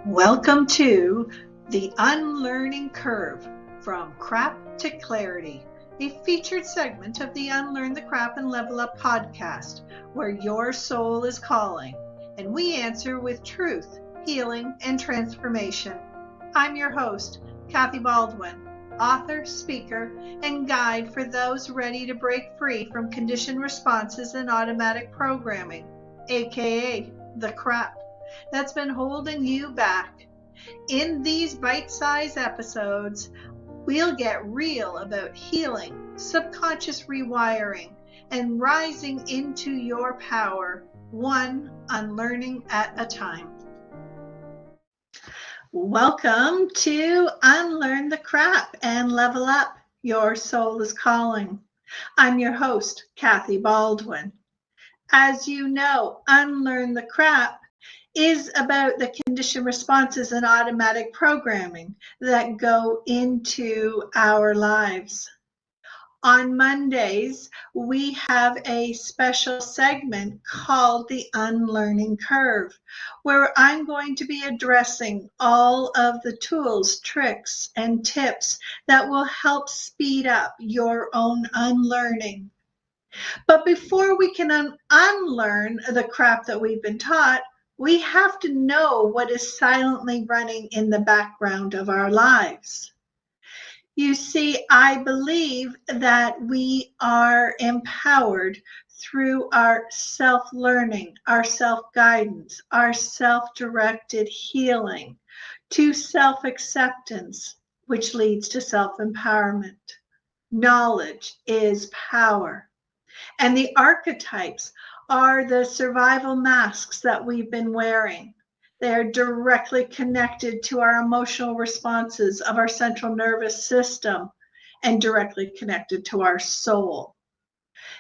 Welcome to the Unlearning Curve, From Crap to Clarity, a featured segment of the Unlearn the Crap and Level Up podcast, where your soul is calling, and we answer with truth, healing, and transformation. I'm your host, Kathy Baldwin, author, speaker, and guide for those ready to break free from conditioned responses and automatic programming, aka the crap that's been holding you back. In these bite-sized episodes, we'll get real about healing, subconscious rewiring, and rising into your power, one unlearning at a time. Welcome to Unlearn the Crap and Level Up. Your soul is calling. I'm your host, Kathy Baldwin. As you know, Unlearn the Crap is about the conditioned responses and automatic programming that go into our lives. On Mondays, we have a special segment called the Unlearning Curve, where I'm going to be addressing all of the tools, tricks, and tips that will help speed up your own unlearning. But before we can unlearn the crap that we've been taught, we have to know what is silently running in the background of our lives. You see, I believe that we are empowered through our self-learning, our self-guidance, our self-directed healing, to self-acceptance, which leads to self-empowerment. Knowledge is power. And the archetypes are the survival masks that we've been wearing. They are directly connected to our emotional responses of our central nervous system and directly connected to our soul.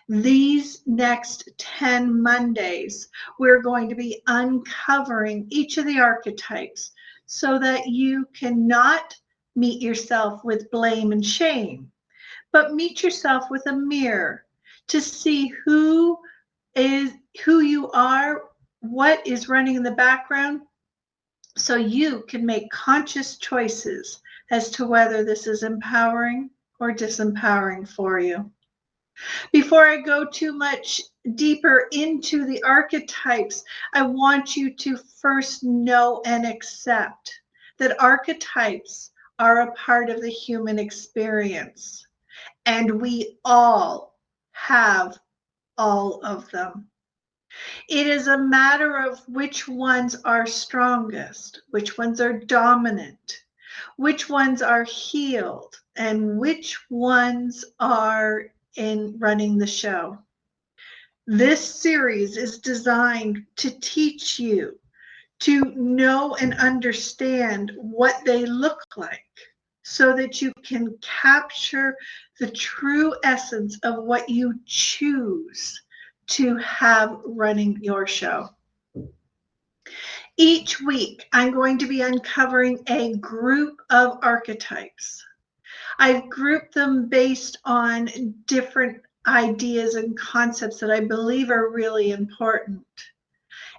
These next 10 Mondays, we're going to be uncovering each of the archetypes so that you cannot meet yourself with blame and shame, but meet yourself with a mirror to see who you are, what is running in the background, so you can make conscious choices as to whether this is empowering or disempowering for you. Before I go too much deeper into the archetypes, I want you to first know and accept that archetypes are a part of the human experience, and we all have all of them. It is a matter of which ones are strongest, which ones are dominant, which ones are healed, and which ones are in running the show. This series is designed to teach you to know and understand what they look like, so that you can capture the true essence of what you choose to have running your show. Each week, I'm going to be uncovering a group of archetypes. I've grouped them based on different ideas and concepts that I believe are really important.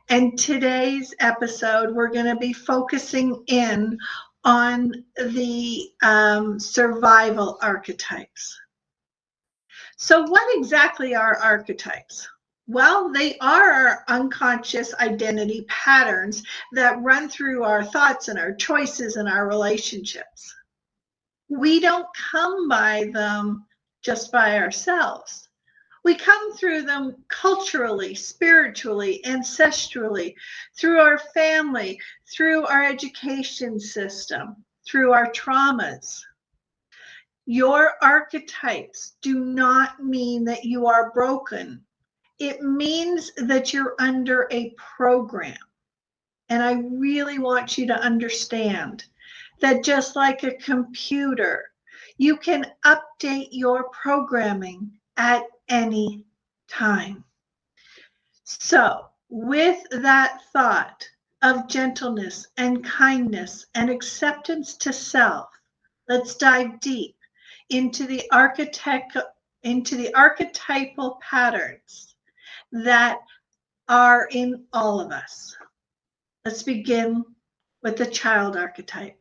And today's episode, we're going to be focusing in on the survival archetypes. So what exactly are archetypes? Well, they are our unconscious identity patterns that run through our thoughts and our choices and our relationships. We don't come by them just by ourselves. We come through them culturally, spiritually, ancestrally, through our family, through our education system, through our traumas. Your archetypes do not mean that you are broken. It means that you're under a program. And I really want you to understand that just like a computer, you can update your programming at any time. So, with that thought of gentleness and kindness and acceptance to self, let's dive deep into the archetypal patterns that are in all of us. Let's begin with the child archetype.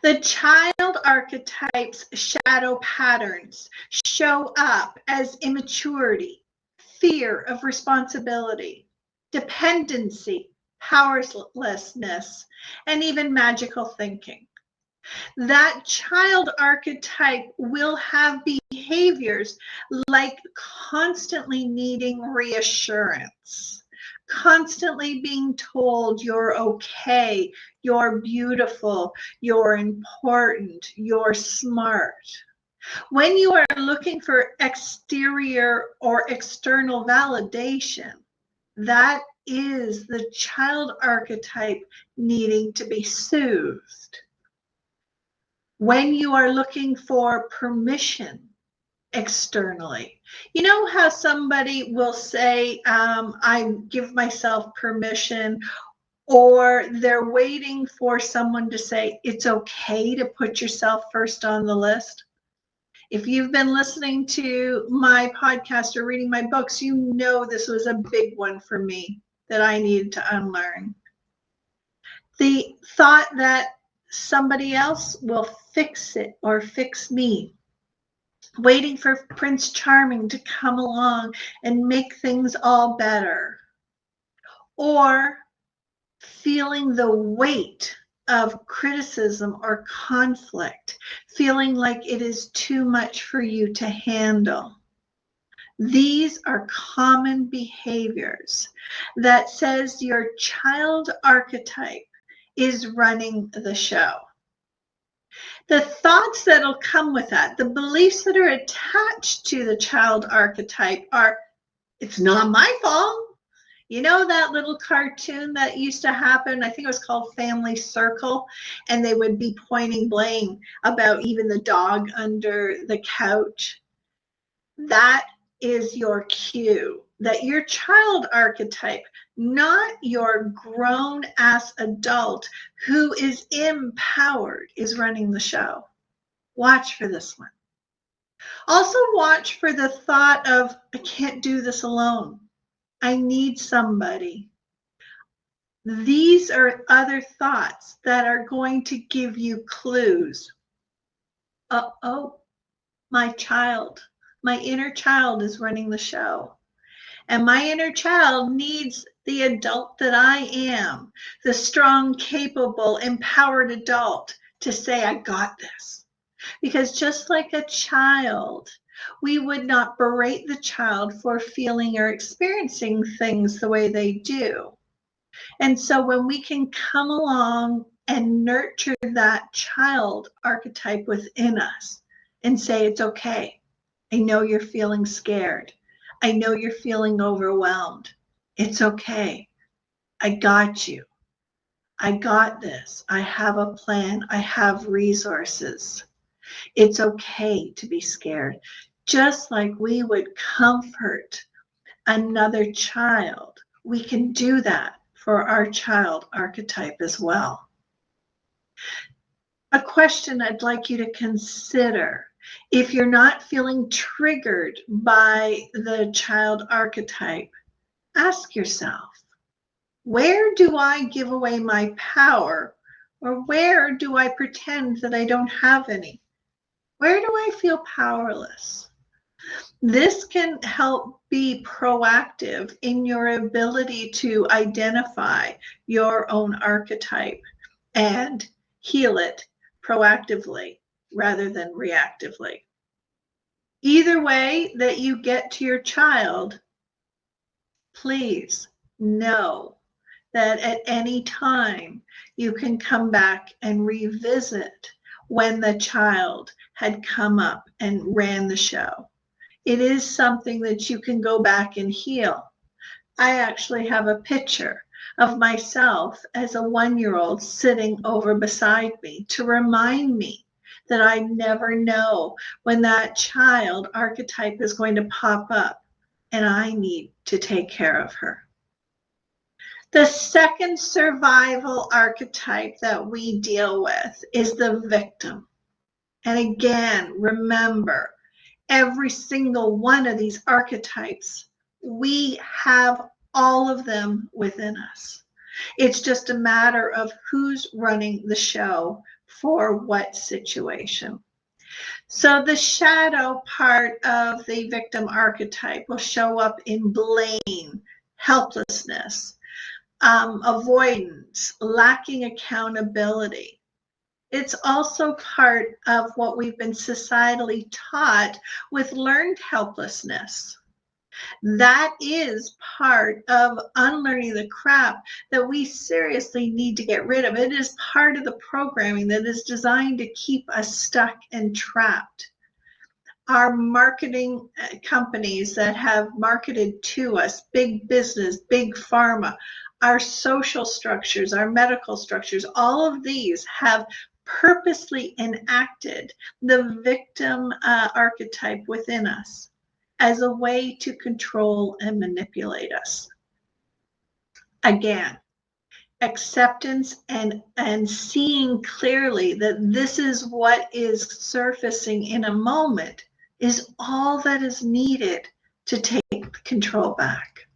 The child archetype's shadow patterns show up as immaturity, fear of responsibility, dependency, powerlessness, and even magical thinking. That child archetype will have behaviors like constantly needing reassurance, constantly being told you're okay, you're beautiful, you're important, you're smart. When you are looking for exterior or external validation, that is the child archetype needing to be soothed. When you are looking for permission externally, you know how somebody will say, I give myself permission, or they're waiting for someone to say it's okay to put yourself first on the list. If you've been listening to my podcast or reading my books, you know this was a big one for me that I needed to unlearn. The thought that somebody else will fix it or fix me. Waiting for Prince Charming to come along and make things all better. Or feeling the weight of criticism or conflict, feeling like it is too much for you to handle. These are common behaviors that says your child archetype is running the show. The thoughts that'll come with that, the beliefs that are attached to the child archetype are, it's not my fault. You know that little cartoon that used to happen, I think it was called Family Circle, and they would be pointing blame about even the dog under the couch? That is your cue that your child archetype, not your grown-ass adult who is empowered, is running the show. Watch for this one. Also watch for the thought of, I can't do this alone. I need somebody. These are other thoughts that are going to give you clues. Uh-oh, my child, my inner child is running the show. And my inner child needs the adult that I am, the strong, capable, empowered adult, to say, I got this. Because just like a child, we would not berate the child for feeling or experiencing things the way they do. And so when we can come along and nurture that child archetype within us and say, it's okay. I know you're feeling scared. I know you're feeling overwhelmed. It's okay. I got you. I got this. I have a plan. I have resources. It's okay to be scared. Just like we would comfort another child, we can do that for our child archetype as well. A question I'd like you to consider: if you're not feeling triggered by the child archetype, ask yourself, where do I give away my power, or where do I pretend that I don't have any? Where do I feel powerless? This can help be proactive in your ability to identify your own archetype and heal it proactively rather than reactively. Either way that you get to your child, please know that at any time you can come back and revisit when the child had come up and ran the show. It is something that you can go back and heal. I actually have a picture of myself as a 1-year-old sitting over beside me to remind me that I never know when that child archetype is going to pop up and I need to take care of her. The second survival archetype that we deal with is the victim. And again, remember, every single one of these archetypes, we have all of them within us. It's just a matter of who's running the show for what situation. So the shadow part of the victim archetype will show up in blame, helplessness, avoidance, lacking accountability. It's also part of what we've been societally taught with learned helplessness. That is part of unlearning the crap that we seriously need to get rid of. It is part of the programming that is designed to keep us stuck and trapped. Our marketing companies that have marketed to us, big business, big pharma, our social structures, our medical structures, all of these have purposely enacted the victim archetype within us as a way to control and manipulate us. Again, acceptance and seeing clearly that this is what is surfacing in a moment is all that is needed to take control back.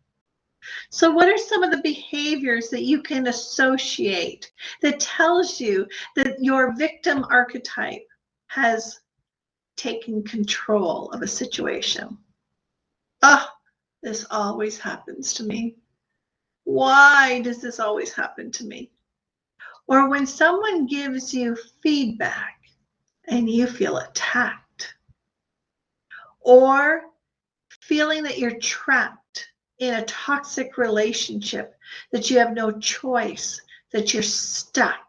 So what are some of the behaviors that you can associate that tells you that your victim archetype has taken control of a situation? Oh, this always happens to me. Why does this always happen to me? Or when someone gives you feedback and you feel attacked, or feeling that you're trapped in a toxic relationship, that you have no choice, that you're stuck,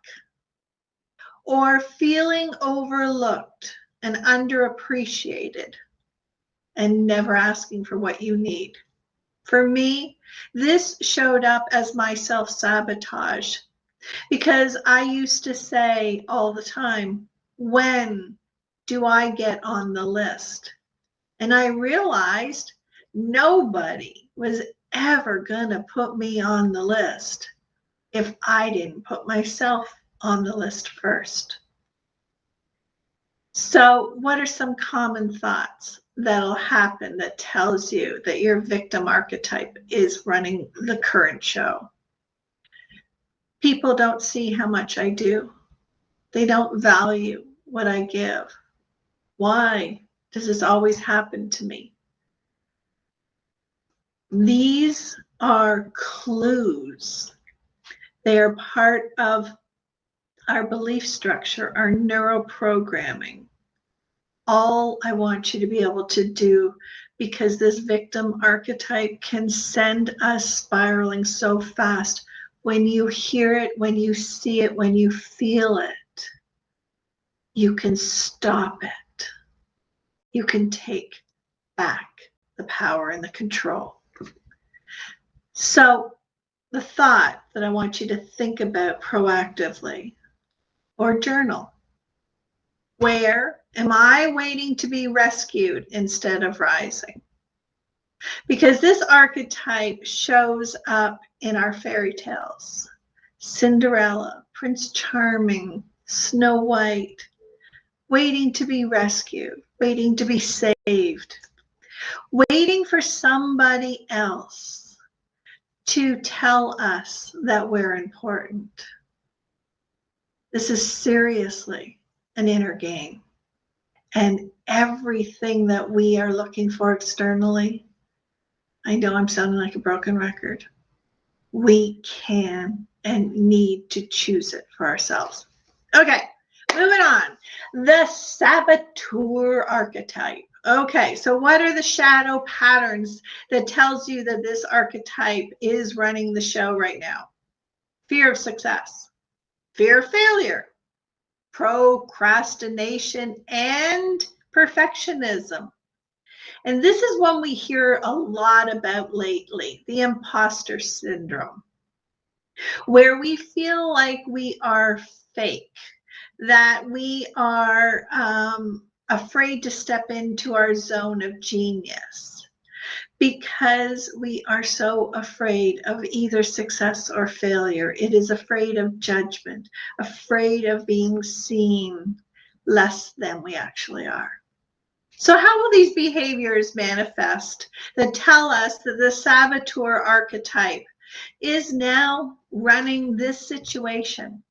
or feeling overlooked and underappreciated and never asking for what you need. For me, this showed up as my self-sabotage because I used to say all the time, when do I get on the list? And I realized nobody was ever going to put me on the list if I didn't put myself on the list first. So what are some common thoughts that'll happen that tells you that your victim archetype is running the current show? People don't see how much I do. They don't value what I give. Why does this always happen to me? These are clues. They are part of our belief structure, our neuroprogramming. All I want you to be able to do, because this victim archetype can send us spiraling so fast. When you hear it, when you see it, when you feel it, you can stop it. You can take back the power and the control. So the thought that I want you to think about proactively or journal: where am I waiting to be rescued instead of rising? Because this archetype shows up in our fairy tales. Cinderella, Prince Charming, Snow White, waiting to be rescued, waiting to be saved, waiting for somebody else to tell us that we're important. This is seriously an inner game. And everything that we are looking for externally, I know I'm sounding like a broken record, we can and need to choose it for ourselves. Okay, moving on. The Saboteur archetype. Okay, so what are the shadow patterns that tells you that this archetype is running the show right now? Fear of success, fear of failure, procrastination, and perfectionism. And this is one we hear a lot about lately, the imposter syndrome, where we feel like we are fake, that we are afraid to step into our zone of genius because we are so afraid of either success or failure. It is afraid of judgment, afraid of being seen less than we actually are. So how will these behaviors manifest that tell us that the saboteur archetype is now running this situation.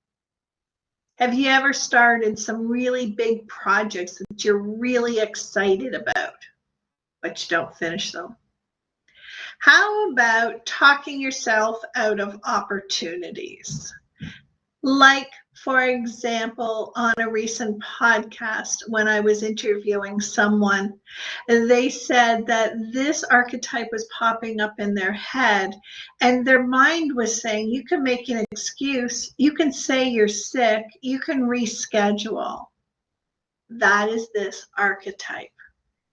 Have you ever started some really big projects that you're really excited about, but you don't finish them? How about talking yourself out of opportunities? Like, for example, on a recent podcast, when I was interviewing someone, they said that this archetype was popping up in their head, and their mind was saying, you can make an excuse, you can say you're sick, you can reschedule. That is this archetype.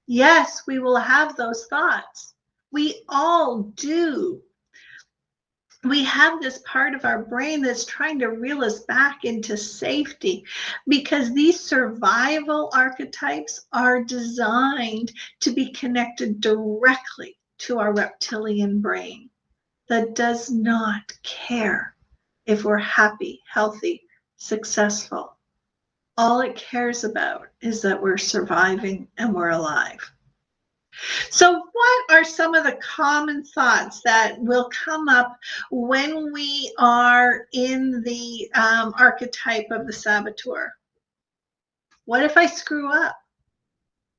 Yes, we will have those thoughts. We all do. We have this part of our brain that's trying to reel us back into safety, because these survival archetypes are designed to be connected directly to our reptilian brain that does not care if we're happy, healthy, successful. All it cares about is that we're surviving and we're alive. So what are some of the common thoughts that will come up when we are in the archetype of the saboteur? What if I screw up?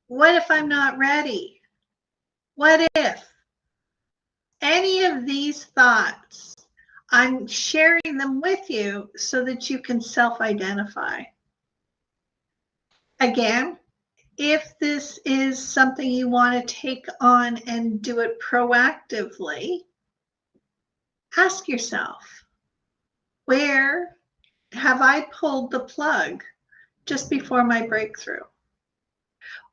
What if I'm not ready? What if? Any of these thoughts, I'm sharing them with you so that you can self-identify. Again, if this is something you want to take on and do it proactively, ask yourself, where have I pulled the plug just before my breakthrough?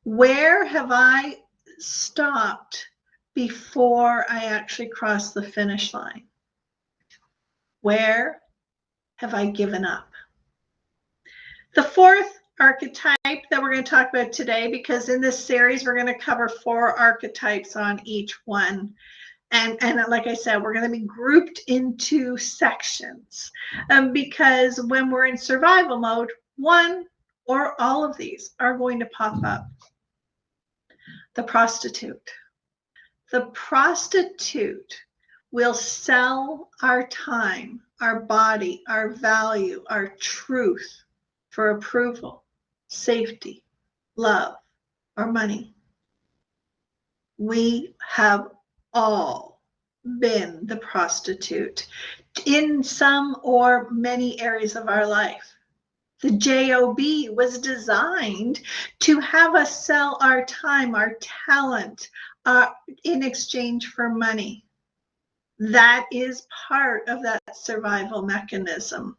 Where have I stopped before I actually crossed the finish line? Where have I given up? The fourth archetype that we're going to talk about today, because in this series we're going to cover 4 archetypes on each one, and like I said, we're going to be grouped into sections, because when we're in survival mode, one or all of these are going to pop up. The prostitute. The prostitute will sell our time, our body, our value, our truth for approval, safety, love, or money. We have all been the prostitute in some or many areas of our life. The job was designed to have us sell our time, our talent, in exchange for money. That is part of that survival mechanism.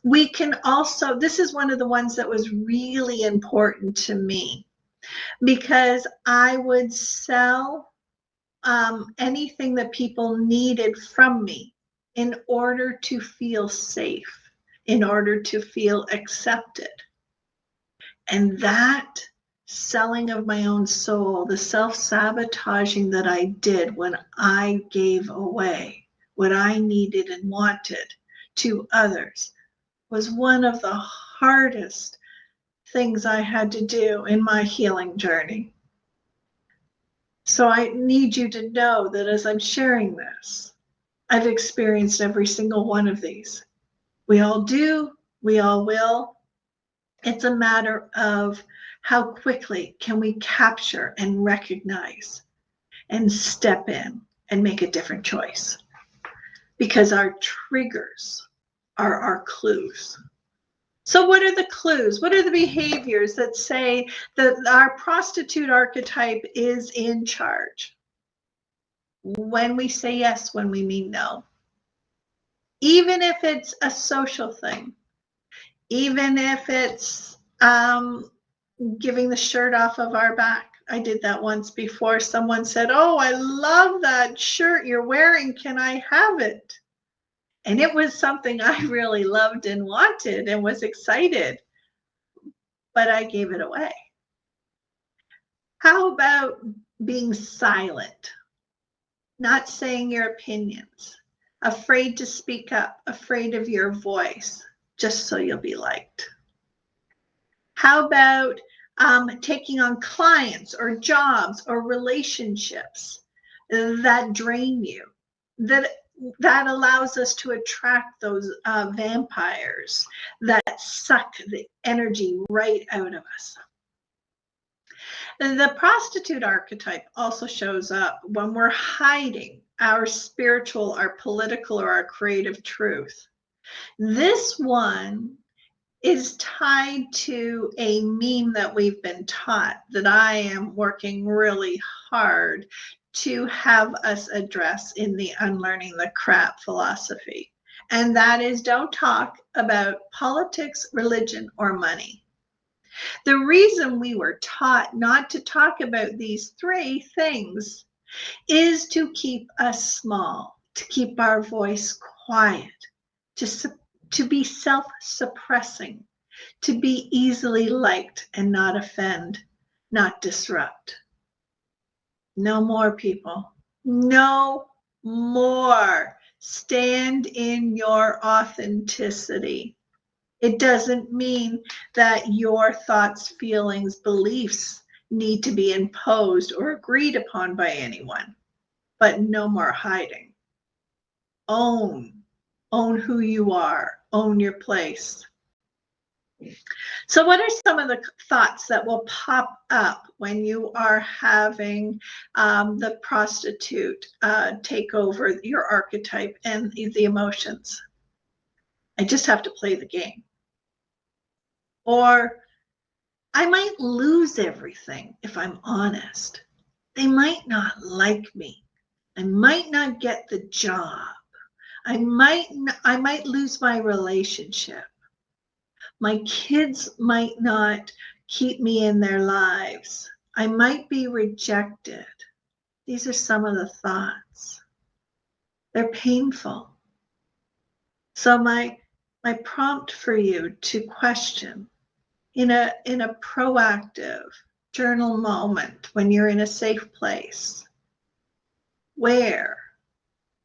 We can also, this is one of the ones that was really important to me, because I would sell anything that people needed from me in order to feel safe, in order to feel accepted. And that selling of my own soul, the self-sabotaging that I did when I gave away what I needed and wanted to others, was one of the hardest things I had to do in my healing journey. So I need you to know that as I'm sharing this, I've experienced every single one of these. We all do, we all will. It's a matter of how quickly can we capture and recognize and step in and make a different choice. Because our triggers are our clues. So what are the clues? What are the behaviors that say that our prostitute archetype is in charge? When we say yes, when we mean no. Even if it's a social thing, even if it's giving the shirt off of our back. I did that once before. Someone said, "Oh, I love that shirt you're wearing. Can I have it?" And it was something I really loved and wanted and was excited, but I gave it away. How about being silent, not saying your opinions, afraid to speak up, afraid of your voice, just so you'll be liked? How about taking on clients or jobs or relationships that drain you, that that allows us to attract those vampires that suck the energy right out of us. The prostitute archetype also shows up when we're hiding our spiritual, our political, or our creative truth. This one is tied to a meme that we've been taught that I am working really hard to have us address in the Unlearning the Crap philosophy. And that is, don't talk about politics, religion, or money. The reason we were taught not to talk about these three things is to keep us small, to keep our voice quiet, to be self-suppressing, to be easily liked and not offend, not disrupt. No more, people. No more. Stand in your authenticity. It doesn't mean that your thoughts, feelings, beliefs need to be imposed or agreed upon by anyone, but no more hiding. Own who you are, own your place. So what are some of the thoughts that will pop up when you are having the prostitute take over your archetype and the emotions? I just have to play the game. Or I might lose everything if I'm honest. They might not like me. I might not get the job. I might lose my relationship. My kids might not keep me in their lives. I might be rejected. These are some of the thoughts. They're painful. So my prompt for you to question in a proactive journal moment when you're in a safe place, where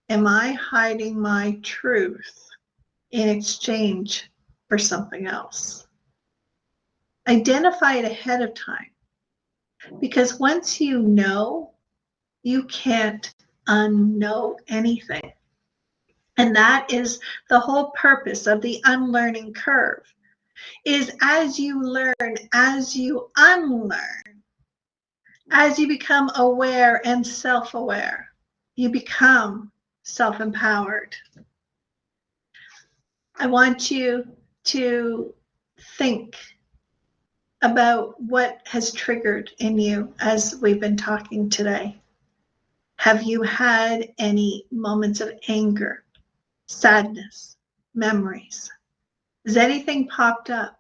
am I hiding my truth in exchange for something else? Identify it ahead of time, because once you know, you can't unknow anything. And that is the whole purpose of the unlearning curve, is as you learn, as you unlearn, as you become aware and self-aware, you become self-empowered. I want you to think about what has triggered in you as we've been talking today. Have you had any moments of anger, sadness, memories? Has anything popped up?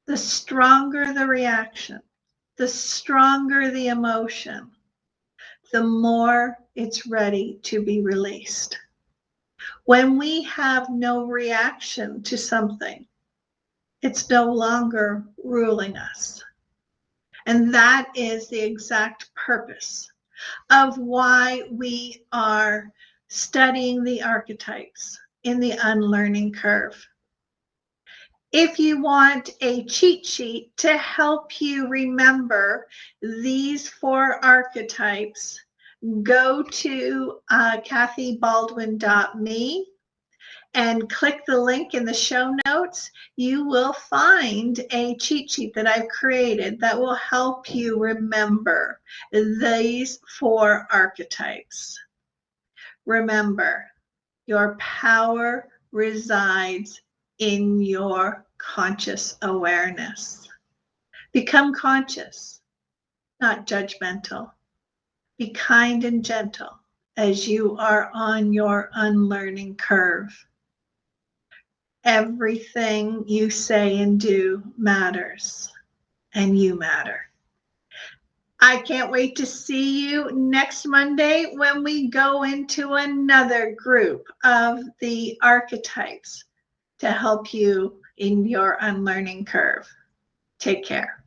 The stronger the reaction, the stronger the emotion, the more it's ready to be released. When we have no reaction to something, it's no longer ruling us. And that is the exact purpose of why we are studying the archetypes in the unlearning curve. If you want a cheat sheet to help you remember these 4 archetypes, go to kathybaldwin.me and click the link in the show notes. You will find a cheat sheet that I've created that will help you remember these 4 archetypes. Remember, your power resides in your conscious awareness. Become conscious, not judgmental. Be kind and gentle as you are on your unlearning curve. Everything you say and do matters, and you matter. I can't wait to see you next Monday when we go into another group of the archetypes to help you in your unlearning curve. Take care.